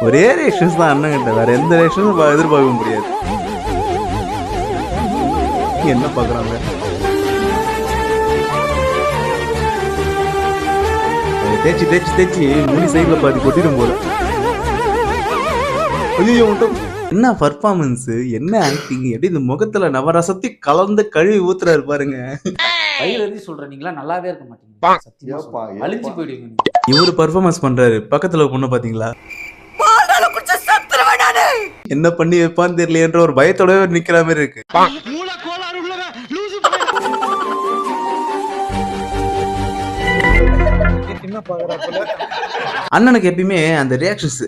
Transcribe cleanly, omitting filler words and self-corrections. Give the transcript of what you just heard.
ஒரே ரியாக்ஷன்ஸ் தான் அண்ணன் கிட்ட, வேற எந்த ரியாக்ஷனும் எதிர்பார்க்க முடியாது. என்ன பாக்குறாங்க தேய்ச்சி தேய்ச்சி தேய்ச்சி முடி சைட்ல பாதி கொட்டிடும் போல. ஐயோ என்ன பர்ஃபார்மன்ஸ், என்ன ஆக்டிங், எப்படி இந்த முகத்துல நவரசத்தை கலந்து கழுவி ஊத்துறாரு பாருங்க. வயிறு சொல்ற நீங்களா நல்லாவே இருக்க மாட்டீங்க, சத்தியமா அழிஞ்சு போயிடுவீங்க. இவரு பர்ஃபார்மன்ஸ் பண்றாரு, பக்கத்துல பொண்ணு பாத்தீங்களா என்ன பண்ணி வைப்பான்னு தெரியலையன்ற ஒரு பயத்தோட நிக்கிற மாதிரி இருக்கு. அண்ணனுக்கு எப்பயுமே அந்த ரியாக்ஷன்ஸ்